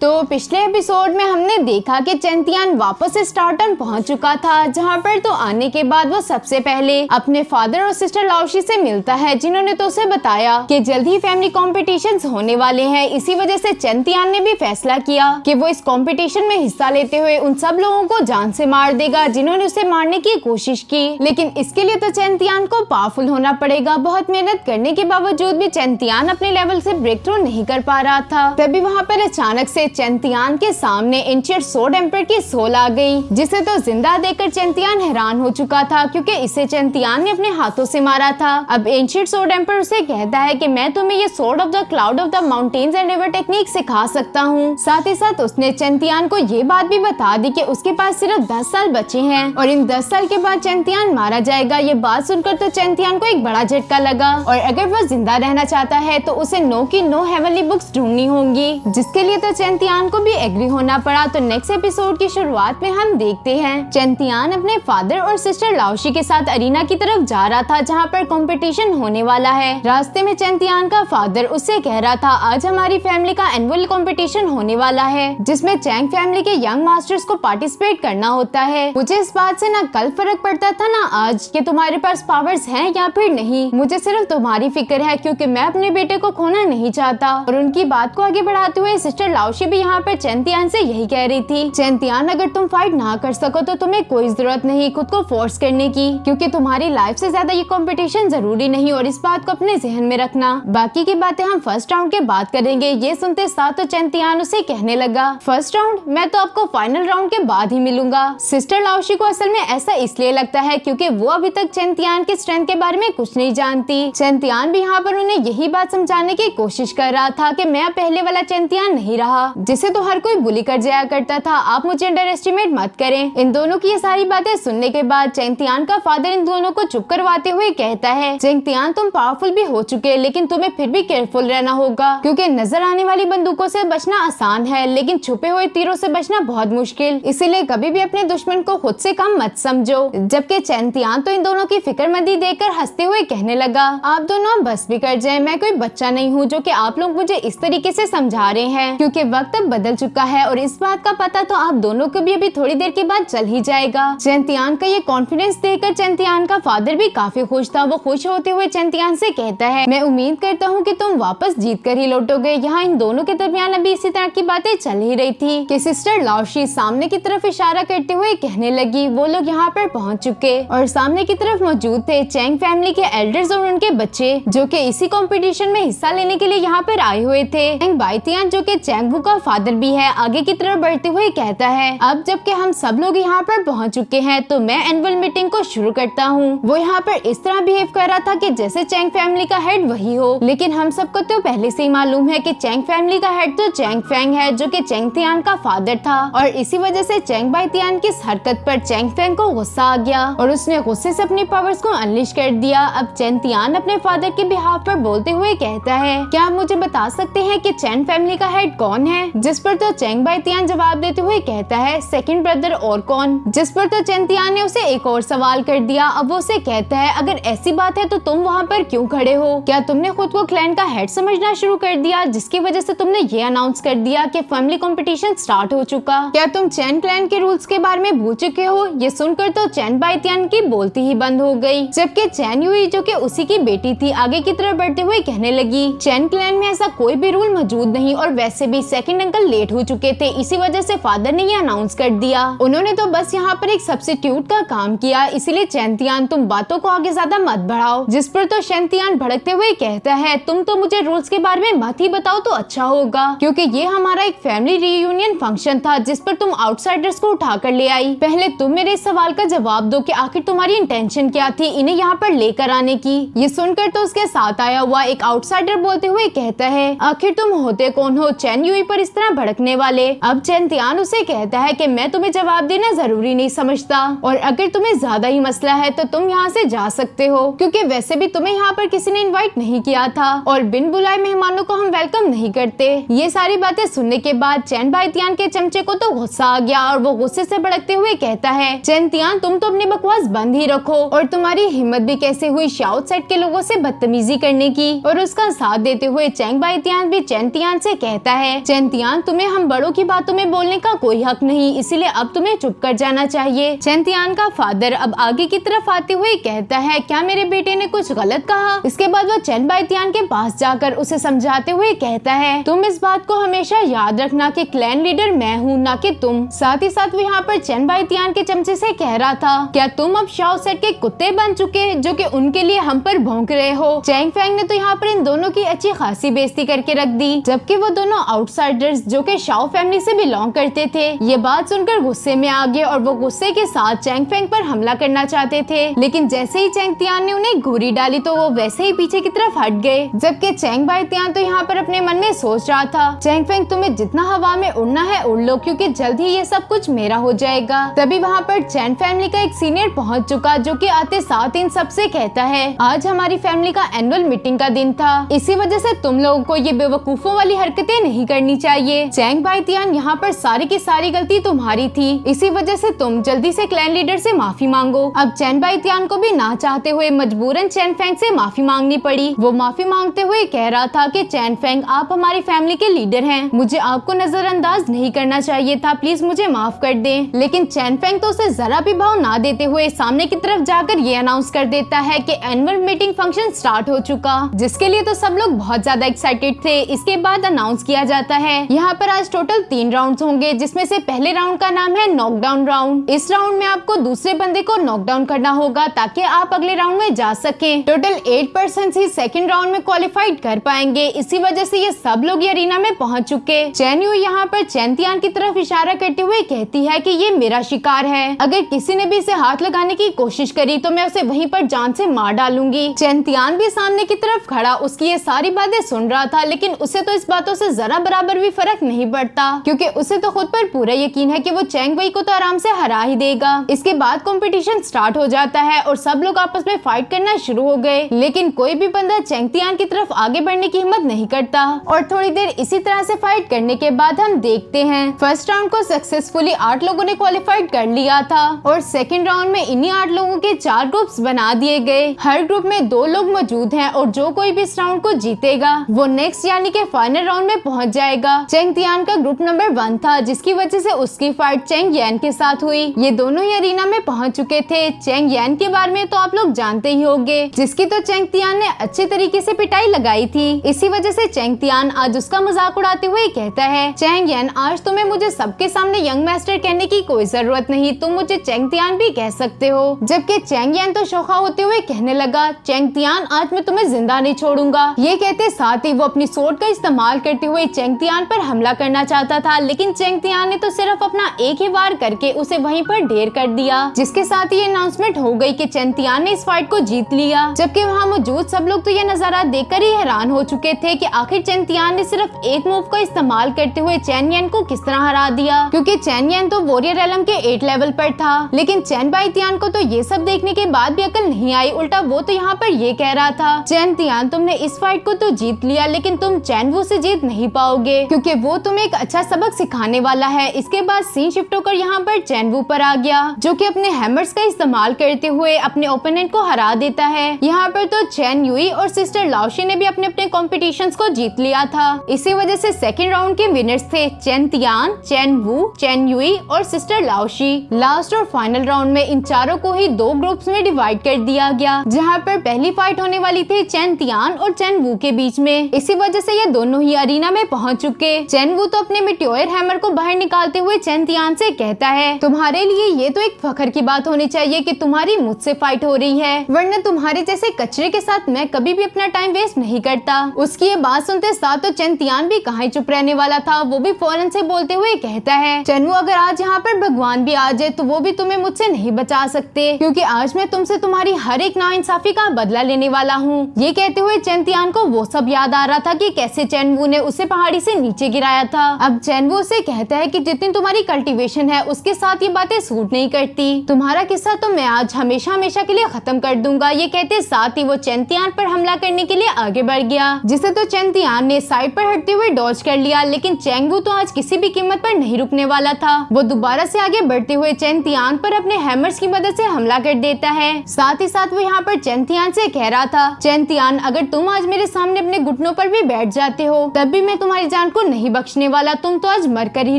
तो पिछले एपिसोड में हमने देखा कि चैंतियान वापस स्टार्टन पहुंच चुका था, जहां पर तो आने के बाद वो सबसे पहले अपने फादर और सिस्टर लाओशी से मिलता है, जिन्होंने तो उसे बताया कि जल्द ही फैमिली कॉम्पिटिशन्स होने वाले हैं। इसी वजह से चैंतियान ने भी फैसला किया कि वो इस कॉम्पिटिशन में हिस्सा लेते हुए उन सब लोगों को जान से मार देगा जिन्होंने उसे मारने की कोशिश की। लेकिन इसके लिए तो चैंतियान को पावरफुल होना पड़ेगा। बहुत मेहनत करने के बावजूद भी चैंतियान अपने लेवल से ब्रेक थ्रू नहीं कर पा रहा था। तभी वहाँ पर अचानक से चैंतियान के सामने एंशिएंट सोर्ड एम्पर की सोल आ गई, जिसे तो जिंदा देखकर चैंतियान हैरान हो चुका था, क्योंकि इसे चैंतियान ने अपने हाथों से मारा था। अब एंशिएंट सोर्ड एम्पर उसे कहता है कि मैं तुम्हें ये sword of the cloud of the mountains and river technique सिखा सकता हूँ। साथ ही साथ उसने चैंतियान को ये बात भी बता दी कि उसके पास सिर्फ 10 साल बचे हैं और इन 10 साल के बाद चैंतियान मारा जाएगा। ये बात सुनकर तो चैंतियान को एक बड़ा झटका लगा, और अगर वो जिंदा रहना चाहता है तो उसे नो की नो हेवनली बुक्स ढूंढनी होंगी, जिसके लिए तो चैंतियान को भी एग्री होना पड़ा। तो नेक्स्ट एपिसोड की शुरुआत में हम देखते हैं चैंतियान अपने फादर और सिस्टर लाओशी के साथ अरीना की तरफ जा रहा था, जहाँ पर कंपटीशन होने वाला है। रास्ते में चैंतियान का फादर उससे कह रहा था आज हमारी फैमिली का एनुअल कंपटीशन होने वाला है, जिसमें चैंग फैमिली के यंग मास्टर्स को पार्टिसिपेट करना होता है। मुझे इस बात से ना कल फर्क पड़ता था ना आज कि तुम्हारे पास पावर्स हैं या फिर नहीं। मुझे सिर्फ तुम्हारी फिक्र है, क्योंकि मैं अपने बेटे को खोना नहीं चाहता। और उनकी बात को आगे बढ़ाते हुए सिस्टर लाओशी भी यहाँ पर चैंतियान से यही कह रही थी, चैंतियान अगर तुम फाइट ना कर सको तो तुम्हें कोई जरूरत नहीं खुद को फोर्स करने की, क्योंकि तुम्हारी लाइफ से ज्यादा ये कंपटीशन जरूरी नहीं, और इस बात को अपने जहन में रखना। बाकी की बातें हम फर्स्ट राउंड के बाद करेंगे। ये सुनते साथ तो चैंतियान उसे कहने लगा, फर्स्ट राउंड? मैं तो आपको फाइनल राउंड के बाद ही मिलूंगा। सिस्टर लाओशी को असल में ऐसा इसलिए लगता है क्योंकि वो अभी तक चैंतियान की स्ट्रेंथ के बारे में कुछ नहीं जानती। चैंतियान भी यहाँ पर उन्हें यही बात समझाने की कोशिश कर रहा था कि मैं पहले वाला चैंतियान नहीं रहा, जिसे तो हर कोई बुली कर जाया करता था। आप मुझे अंडर एस्टिमेट मत करें। इन दोनों की ये सारी बातें सुनने के बाद चैंतियान का फादर इन दोनों को चुप करवाते हुए कहता है, चैंतियान तुम पावरफुल भी हो चुके, लेकिन तुम्हें फिर भी केयरफुल रहना होगा, क्योंकि नजर आने वाली बंदूकों से बचना आसान है, लेकिन छुपे हुए तीरों से बचना बहुत मुश्किल। इसीलिए कभी भी अपने दुश्मन को खुद से कम मत समझो। जबकि चैंतियान तो इन दोनों की फिक्रमंदी देखकर हंसते हुए कहने लगा, आप दोनों बस भी कर जाए, मैं कोई बच्चा नहीं हूँ जो कि आप लोग मुझे इस तरीके से समझा रहे हैं, क्योंकि वक्त अब बदल चुका है और इस बात का पता तो आप दोनों को भी अभी थोड़ी देर के बाद चल ही जाएगा। चैंतियान का ये कॉन्फिडेंस देखकर चैंतियान का फादर भी काफी खुश था। वो खुश होते हुए चैंतियान से कहता है, मैं उम्मीद करता हूँ कि तुम वापस जीत कर ही लौटोगे। यहाँ इन दोनों के दरमियान अभी इसी तरह की बातें चल ही रही थी कि सिस्टर लाओशी सामने की तरफ इशारा करते हुए कहने लगी, वो लोग यहाँ पर पहुँच चुके और सामने की तरफ मौजूद थे चैंग फैमिली के एल्डर्स और उनके बच्चे, जो कि इसी कंपटीशन में हिस्सा लेने के लिए यहाँ पर आए हुए थे। चैंग बाइतियान जो कि चैंगबू का फादर भी है, आगे की तरफ बढ़ते हुए कहता है, अब जबकि हम सब लोग यहाँ पर पहुँच चुके हैं तो मैं एनुअल मीटिंग को शुरू करता हूँ। वो यहाँ पर इस तरह बिहेव कर रहा था कि जैसे चैंग फैमिली का हेड वही हो, लेकिन हम सबको तो पहले से ही मालूम है कि चैंग फैमिली का हेड तो चैंग फैंग है, जो कि चैंगतियान का फादर था। और इसी वजह से चैंग बाइतियान की इस हरकत पर चैंग फैंग को गुस्सा आ गया और उसने गुस्से से अपनी पावर्स को अनलिश कर दिया। अब चैंगतियान अपने फादर के बिहाफ पर बोलते हुए कहता है, क्या आप मुझे बता सकते हैं कि चैंग फैमिली का हेड कौन है? जिस पर तो चैंग बाइतियान जवाब देते हुए कहता है, सेकंड ब्रदर और कौन? जिस पर तो चैंगतियान ने उसे एक और सवाल कर दिया। अब वो उसे कहता है, अगर ऐसी बात है तो तुम वहाँ पर क्यों खड़े हो? क्या तुमने खुद को क्लैन का हेड समझना शुरू कर दिया, जिसकी वजह से तुमने ये अनाउंस कर दिया कि फैमिली कंपटीशन स्टार्ट हो चुका? क्या तुम चैन क्लैन के रूल्स के बारे में भूल चुके हो? ये सुनकर तो चैन बाइतियान की बोलती ही बंद हो गई, जबकि चैन यूई जो कि उसी की बेटी थी आगे की तरफ बढ़ते हुए कहने लगी, चैन क्लैन में ऐसा कोई भी रूल मौजूद नहीं और वैसे भी सेकंड अंकल लेट हो चुके थे, इसी वजह से फादर ने ये अनाउंस कर दिया। उन्होंने तो बस यहाँ पर एक सब्स्टिट्यूट का काम किया, इसीलिए चैंतियान तुम बातों को आगे ज्यादा मत बढ़ाओ। जिस पर तो चैंतियान भड़कते हुए कहता है, तुम तो मुझे रूल्स के बारे में मत ही बताओ तो अच्छा होगा, क्योंकि ये हमारा एक फैमिली रीयूनियन फंक्शन था जिस पर तुम आउटसाइडर्स को उठा कर ले आई। पहले तुम मेरे इस सवाल का जवाब दो कि आखिर तुम्हारी इंटेंशन क्या थी इन्हें यहाँ पर लेकर आने की। ये सुनकर तो उसके साथ आया हुआ एक आउटसाइडर बोलते हुए कहता है, आखिर तुम होते कौन हो चैन यूई पर इस तरह भड़कने वाले? अब चैंतियान उसे कहता है कि मैं तुम्हें जवाब देना जरूरी नहीं समझता, और अगर तुम्हें ज्यादा ही मसला है तो तुम यहाँ से जा सकते हो, क्योंकि वैसे भी तुम्हें यहाँ पर किसी ने इनवाइट नहीं किया था और बिन बुलाए मेहमानों को हम वेलकम नहीं करते। ये सारी बातें सुनने के बाद चैन बाइतियान के चमचे को तो गुस्सा आ गया और वो गुस्से से भड़कते हुए कहता है, चैंतियान तुम तो अपनी बकवास बंद ही रखो, और तुम्हारी हिम्मत भी कैसे हुई शाउट साइड के लोगों से बदतमीजी करने की? और उसका साथ देते हुए चैंग बाइतियान भी चैंतियान से कहता है, चैंतियान चेंतियान, तुम्हें हम बड़ों की बातों में बोलने का कोई हक नहीं, इसीलिए अब तुम्हें चुप कर जाना चाहिए। चेंतियान का फादर अब आगे की तरफ आते हुए कहता है, क्या मेरे बेटे ने कुछ गलत कहा? इसके बाद वो चेन बाइतियान के पास जाकर उसे समझाते हुए कहता है, तुम इस बात को हमेशा याद रखना कि क्लैन लीडर मैं हूँ, न कि तुम। साथ ही साथ वो यहाँ पर चेन बाइतियान के चमचे से कह रहा था, क्या तुम अब शाओ सेट के कुत्ते बन चुके जो कि उनके लिए हम पर भौंक रहे हो? चैंग फेंग ने तो यहाँ पर इन दोनों की अच्छी खासी बेइज्जती करके रख दी, जबकि वो दोनों आउटसाइडर्स जो कि शाओ फैमिली से बिलोंग करते थे ये बात सुनकर गुस्से में आ गए और वो गुस्से के साथ चैंग फेंग पर हमला करना चाहते थे। लेकिन जैसे ही चैंग तियान ने उन्हें घूरी डाली तो वो वैसे ही पीछे की तरफ हट गए, जबकि चैंग बाइतियान तो यहाँ पर अपने मन में सोच रहा था, चैंग फेंग तुम्हें जितना हवा में उड़ना है उड़ लो, क्योंकि जल्द ही ये सब कुछ मेरा हो जाएगा। तभी वहाँ पर चैन फैमिली का एक सीनियर पहुँच चुका जो कि आते साथ इन सबसे कहता है, आज हमारी फैमिली का एनुअल मीटिंग का दिन था, इसी वजह से तुम लोगों को ये बेवकूफों वाली हरकतें नहीं करनी चाहिए। चैंग बाइतियान, यहाँ पर सारी की सारी गलती तुम्हारी थी, इसी वजह से तुम जल्दी से क्लैन लीडर से माफी मांगो। अब चैन बाइतियान को भी ना चाहते हुए मजबूरन चैन फेंग से माफी मांगनी पड़ी। वो माफी मांगते हुए कह रहा था कि चैन फेंग, आप हमारी फैमिली के लीडर हैं, मुझे आपको नजरअंदाज नहीं करना चाहिए था, प्लीज मुझे माफ कर दें। लेकिन चैन फेंग तो उसे जरा भी भाव ना देते हुए सामने की तरफ जाकर ये अनाउंस कर देता है कि एनुअल मीटिंग फंक्शन स्टार्ट हो चुका, जिसके लिए तो सब लोग बहुत ज्यादा एक्साइटेड थे। इसके बाद अनाउंस किया जाता है, यहाँ पर आज टोटल 3 राउंड्स होंगे, जिसमें से पहले राउंड का नाम है नॉकडाउन राउंड। इस राउंड में आपको दूसरे बंदे को नॉकडाउन करना होगा ताकि आप अगले राउंड में जा सकें। टोटल 8 पर्सन ही सेकंड राउंड में क्वालिफाइड कर पाएंगे, इसी वजह से ये सब लोग ये अरीना में पहुंच चुके। चैन यू यहाँ पर चैन तियान की तरफ इशारा करते हुए कहती है कि ये मेरा शिकार है, अगर किसी ने भी इसे हाथ लगाने की कोशिश करी तो मैं उसे वहीं पर जान से मार डालूंगी। चैन तियान भी सामने की तरफ खड़ा उसकी ये सारी बातें सुन रहा था, लेकिन उसे तो इस बातों से जरा बराबर भी फर्क नहीं पड़ता, क्योंकि उसे तो खुद पर पूरा यकीन है कि वो चैंग वई को तो आराम से हरा ही देगा। इसके बाद कंपटीशन स्टार्ट हो जाता है और सब लोग आपस में फाइट करना शुरू हो गए, लेकिन कोई भी बंदा चैंग तियान की तरफ आगे बढ़ने की हिम्मत नहीं करता। और थोड़ी देर इसी तरह से फाइट करने के बाद हम देखते हैं फर्स्ट राउंड को सक्सेसफुली 8 लोगों ने क्वालिफाइड कर लिया था और सेकंड राउंड में इन्हीं 8 लोगों के 4 ग्रुप्स बना दिए गए। हर ग्रुप में 2 लोग मौजूद हैं और जो कोई भी इस राउंड को जीतेगा वो नेक्स्ट यानी के फाइनल राउंड में पहुंच जाएगा। चैंग तियान का ग्रुप नंबर 1 था, जिसकी वजह से उसकी फाइट चैंग यान के साथ हुई। ये दोनों ही अरीना में पहुंच चुके थे। चैंग यान के बारे में तो आप लोग जानते ही होंगे, जिसकी तो चैंग तियान ने अच्छे तरीके से पिटाई लगाई थी। इसी वजह से चैंग तियान आज उसका मजाक उड़ाते हुए कहता है, चैंग यान, आज तुम्हें मुझे सबके सामने यंग मास्टर कहने की कोई जरूरत नहीं, तुम मुझे चैंग तियान भी कह सकते हो। जबकि चैंग यान तो शोखा होते हुए कहने लगा, चैंग तियान, आज मैं तुम्हें जिंदा नहीं छोड़ूंगा। ये कहते साथ ही वो अपनी सोर्ड का इस्तेमाल करते हुए चैंग तियान पर हमला करना चाहता था, लेकिन चैंग तियान ने तो सिर्फ अपना एक ही वार करके उसे वहीं पर ढेर कर दिया, जिसके साथ ये अनाउंसमेंट हो गई कि चैंग तियान ने इस फाइट को जीत लिया। जबकि वहाँ मौजूद सब लोग तो ये नजारा देखकर ही हैरान हो चुके थे कि आखिर चैंग तियान ने सिर्फ एक मूव का इस्तेमाल करते हुए चैन यान को किस तरह हरा दिया, क्योंकि चैन यान तो वॉरियर एलम के 8 लेवल पर था। लेकिन चैन बाइतियान को तो ये सब देखने के बाद भी अकल नहीं आई, उल्टा वो तो यहाँ पर ये कह रहा था, चैन तियान, तुमने इस फाइट को तो जीत लिया, लेकिन तुम चैन वू से जीत नहीं पाओगे, क्योंकि वो तुम्हें एक अच्छा सबक सिखाने वाला है। इसके बाद सीन शिफ्ट होकर यहाँ पर चैन वू पर आ गया, जो कि अपने हैमर्स का इस्तेमाल करते हुए अपने ओपोनेंट को हरा देता है। यहाँ पर तो चैन युई और सिस्टर लाओशी ने भी अपने अपने कॉम्पिटिशन्स को जीत लिया था। इसी वजह से सेकंड राउंड के विनर्स थे चैन तियान, चैन वू, चैन युई और सिस्टर लाओशी। लास्ट और फाइनल राउंड में इन चारों को ही 2 ग्रुप्स में डिवाइड कर दिया गया, जहाँ पर पहली फाइट होने वाली थी चैन तियान और चैन वू के बीच में। इसी वजह से ये दोनों ही अरीना में पहुंच चुके। चैन वू तो अपने मिट्योर हैमर को बाहर निकालते हुए चैन तियान से कहता है, तुम्हारे लिए ये तो एक फख्र की बात होनी चाहिए कि तुम्हारी मुझसे फाइट हो रही है, वरना तुम्हारे जैसे कचरे के साथ मैं कभी भी अपना टाइम वेस्ट नहीं करता। उसकी ये बात सुनते साथ तो चैन तियान भी कहाँ चुप रहने वाला था, वो भी फौरन से बोलते हुए कहता है, चैन वू, अगर आज यहाँ पर भगवान भी आ जाए तो वो भी तुम्हें मुझसे नहीं बचा सकते, क्योंकि आज मैं तुमसे तुम्हारी हर एक नाइंसाफी का बदला लेने वाला हूँ। ये कहते हुए चैन तियान को वो सब याद आ रहा था कि कैसे चैन वू ने उसे पहाड़ी से नीचे गिराया था। अब चैन वू से कहता है कि जितनी तुम्हारी कल्टीवेशन है उसके साथ ये बातें सूट नहीं करती, तुम्हारा किस्सा तो मैं आज हमेशा हमेशा के लिए खत्म कर दूंगा। ये कहते साथ ही वो चैन तियान पर हमला करने के लिए आगे बढ़ गया, जिसे तो चैन तियान ने साइड पर हटते हुए डॉज कर लिया। लेकिन चैंग वू तो आज किसी भी कीमत पर नहीं रुकने वाला था। वो दोबारा से आगे बढ़ते हुए चैन तियान पर अपने हैमर्स की मदद से हमला कर देता है। साथ ही साथ वो यहाँ पर चैन तियान से कह रहा था, चैन तियान, अगर तुम आज मेरे सामने अपने घुटनों पर भी बैठ जाते हो तब भी मैं तुम्हारी जान को नहीं बख्शने वाला, तुम तो आज मरकर ही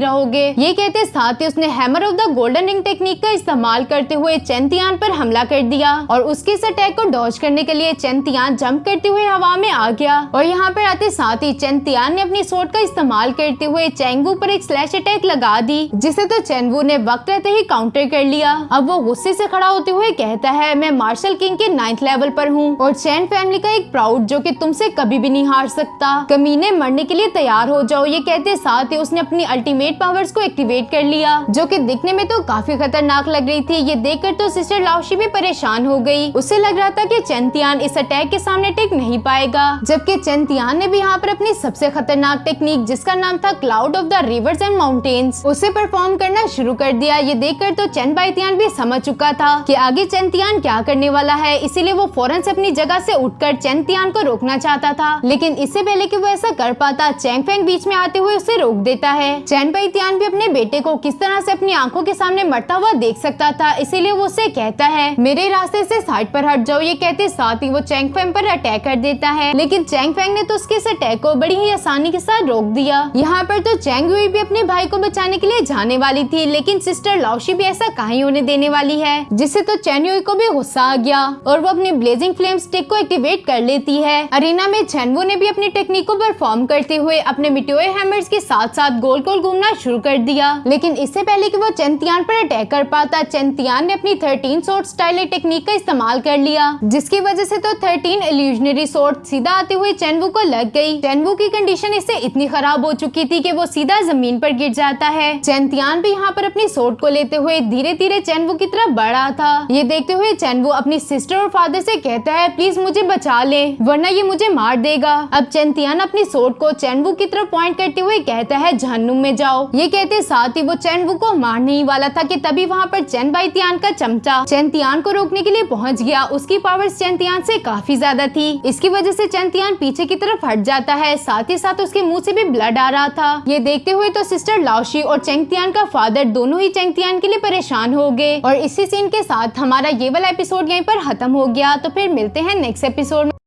रहोगे। ये कहते साथ ही उसने hammer of the golden ring technique का इस्तेमाल करते हुए चेंतियान पर हमला कर दिया और उसके इस अटैक को डॉज करने के लिए चेंतियान जंप करते हुए हवा में आ गया और यहाँ पर आते साथ ही चेंतियान ने अपनी स्वॉर्ड का इस्तेमाल करते हुए चेंगवू पर एक स्लैश अटैक लगा दी, जिसे तो चेंगवू ने वक्त रहते ही काउंटर कर लिया। अब वो गुस्से से खड़ा होते हुए कहता है, मैं मार्शल किंग के 9th लेवल पर हूँ और चैन फैमिली का एक प्राउड जो कि तुमसे कभी भी नहीं हार सकता। कमीने मरने के लिए तैयार हो जाओ। ये कहते साथ ही उसने अपनी अल्टीमेट पावर्स को एक्टिवेट कर लिया, जो कि दिखने में तो काफी खतरनाक लग रही थी। ये देखकर तो सिस्टर लाओशी भी परेशान हो गई। उसे लग रहा था कि चेंतियान इस अटैक के सामने टिक नहीं पाएगा, जबकि चेंतियान ने भी यहाँ पर अपनी सबसे खतरनाक टेक्निक, जिसका नाम था cloud of the reverse and mountains, उसे परफॉर्म करना शुरू कर दिया। ये देखकर तो चेन बाइतियान भी समझ चुका था कि आगे चेंतियान क्या करने वाला है, इसीलिए वो फौरन से अपनी जगह से उठकर चेंतियान को रोकना चाहता था। लेकिन इससे पहले कि वो ऐसा कर पाता, चैंग फेंग बीच में आते हुए उसे रोक देता है। चैन बाइतियान भी अपने बेटे को किस तरह से अपनी आंखों के सामने मरता हुआ देख सकता था, इसीलिए वो उसे कहता है, मेरे रास्ते से साइड पर हट जाओ। ये कहते साथ ही वो चैंग फेंग पर अटैक कर देता है, लेकिन चैंग फेंग ने तो उसके इस अटैक को बड़ी ही आसानी के साथ रोक दिया। यहाँ पर तो चैंग युई भी अपने भाई को बचाने के लिए जाने वाली थी, लेकिन सिस्टर लाओशी भी ऐसा कहीं होने देने वाली है, जिससे तो चैन युई को भी गुस्सा आ गया और वो अपनी ब्लेजिंग फ्लेम स्टिक को एक्टिवेट कर लेती है। अरीना में चैनवू ने भी अपनी टेक्निक को परफॉर्म करते हुए अपने मिटियोर हैमर्स के साथ साथ गोल गोल घूमना शुरू कर दिया। लेकिन इससे पहले कि वो चेंतियान पर अटैक कर पाता, चेंतियान ने अपनी 13 स्वॉर्ड स्टाइल टेक्निक का इस्तेमाल कर लिया, जिसकी वजह से तो 13 इल्यूजनरी स्वॉर्ड सीधा आते हुए चेनवू को लग गई। चेनवू की कंडीशन इससे इतनी खराब हो चुकी थी कि वो सीधा जमीन पर गिर जाता है। चेंतियान भी यहाँ पर अपनी स्वॉर्ड को लेते हुए धीरे धीरे चेनवू की तरफ बढ़ रहा था। ये देखते हुए चेनवू अपनी सिस्टर और फादर से कहता है, प्लीज मुझे बचा ले वरना ये मुझे मार देगा। अब चेंतियान अपनी स्वॉर्ड को चेनवू की तरफ पॉइंट करते हुए कहता है, जहन्नुम में जाओ। ये कहते साथ ही वो चेनवू को मारने ही वाला था कि तभी वहाँ पर चेन बाइतियान का चमचा चेंतियान को रोकने के लिए पहुँच गया। उसकी पावर्स चेंतियान से काफी ज्यादा थी, इसकी वजह से चेंतियान पीछे की तरफ हट जाता है, साथ ही साथ उसके मुंह से भी ब्लड आ रहा था। ये देखते हुए तो सिस्टर लाओशी और चेंतियान का फादर दोनों ही चेंतियान के लिए परेशान हो गए और इसी सीन के साथ हमारा ये वाला एपिसोड यहीं पर खत्म हो गया। तो फिर मिलते हैं नेक्स्ट एपिसोड में।